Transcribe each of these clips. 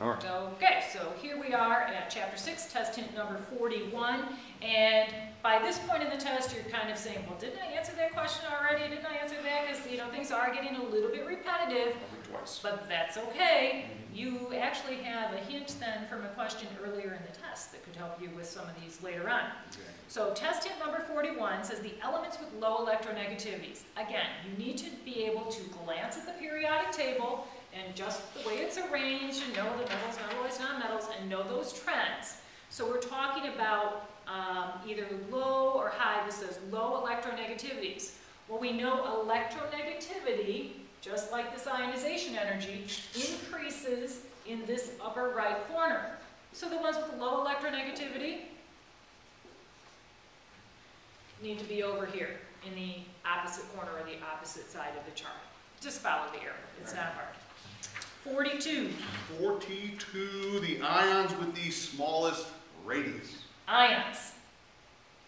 All right. Okay, so here we are at Chapter 6, test hint number 41, and by this point in the test, you're kind of saying, well, didn't I answer that question already? Didn't I answer that? Because, things are getting a little bit repetitive, Twice. but that's okay. You actually have a hint then from a question earlier in the test that could help you with some of these later on. Okay. So test hint number 41 says the elements with low electronegativities. Again, you need to be able to glance at the periodic table and just the way it's arranged and know the metals, metalloids, nonmetals, and know those trends. So we're talking about either low or high. This says low electronegativities. Well, we know electronegativity, just like this ionization energy, increases in this upper right corner. So the ones with low electronegativity need to be over here in the opposite corner or the opposite side of the chart. Just follow the arrow. It's not hard. 42. 42, the ions with the smallest radius. Ions.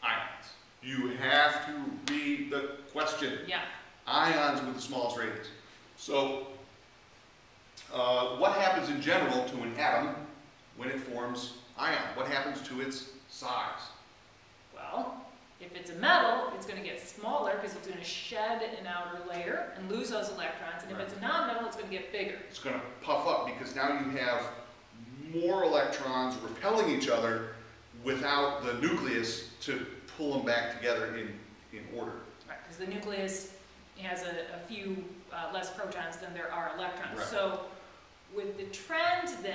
Ions. You have to read the question. Yeah. Ions with the smallest radius. So, what happens in general to an atom when it forms ion? What happens to its size? Well, if it's a metal, it's going to get smaller because it's going to shed an outer layer and lose those electrons. And if it's a non-metal, it's going to get bigger. It's going to puff up because now you have more electrons repelling each other without the nucleus to pull them back together in order. Right, because the nucleus has a few less protons than there are electrons. Right. So with the trend then,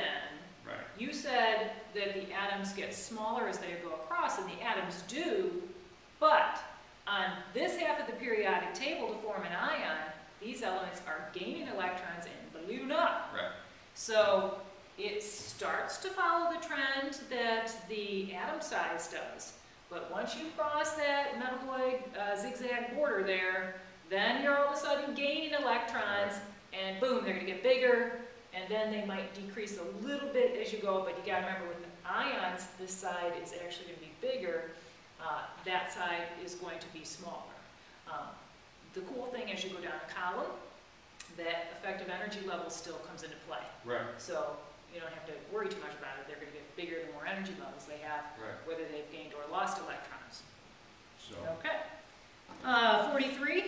Right. you said that the atoms get smaller as they go across, and the atoms do, but on this half of the periodic table to form an ion, these elements are gaining electrons and balloon up. Right. So it starts to follow the trend that the atom size does. But once you cross that metalloid zigzag border there, then you're all of a sudden gaining electrons, and boom, they're going to get bigger, and then they might decrease a little bit as you go, but you got to remember with the ions, this side is actually going to be bigger. That side is going to be smaller. The cool thing as you go down the column, that effective energy level still comes into play. Right. So you don't have to worry too much about it. They're going to get bigger the more energy levels they have, Right. whether they've gained or lost electrons. So, Okay. 43.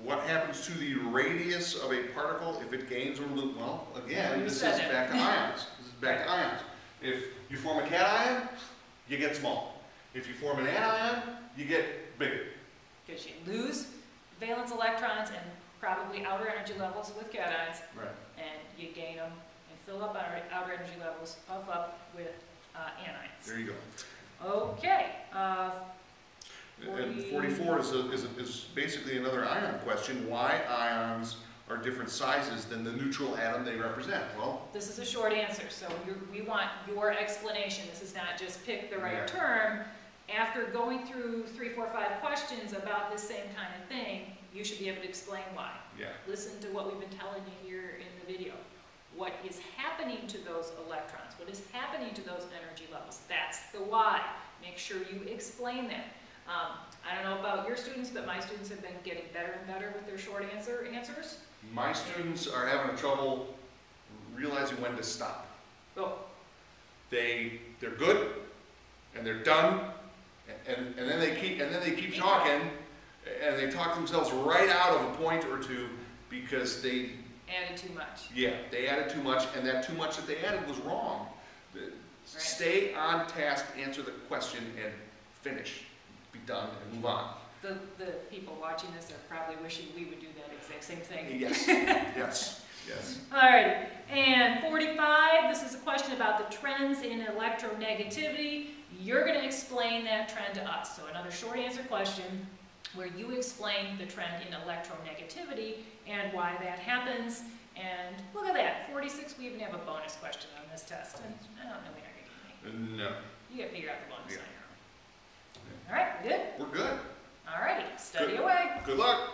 what happens to the radius of a particle if it gains or loses? Well, again, You this is said it. back to ions. This is back to ions. If you form a cation, you get small. If you form an anion, you get bigger. Because you lose valence electrons and probably outer energy levels with cations, Right. and you gain them and fill up outer energy levels, puff up with anions. There you go. Okay. And 44 is basically another ion question. Why ions are different sizes than the neutral atom they represent? Well, This is a short answer, so we want your explanation. This is not just pick the right Yeah. term. After going through 3, 4, 5 questions about this same kind of thing, you should be able to explain why. yeah. Listen to what we've been telling you here in the video. What is happening to those electrons? What is happening to those energy levels? That's the why. Make sure you explain that. I don't know about your students, but my students have been getting better and better with their short answers. My students are having trouble realizing when to stop. Oh, They're good and they're done, and then they keep talking, and they talk themselves right out of a point or two because they added too much. they added too much, and that too much that they added was wrong. Stay on task, answer the question, and finish. Be done and move on. The people watching this are probably wishing we would do that exact same thing. Yes, yes, yes. Alrighty, and 45, this is a question about the trends in electronegativity. You're going to explain that trend to us. So another short answer question where you explain the trend in electronegativity and why that happens. And look at that, 46, we even have a bonus question on this test. And I don't know we're not going to get any. No. You got to figure out the bonus Yeah. on your own. Alright, good? We're good. Alrighty, study Good. away. Good luck.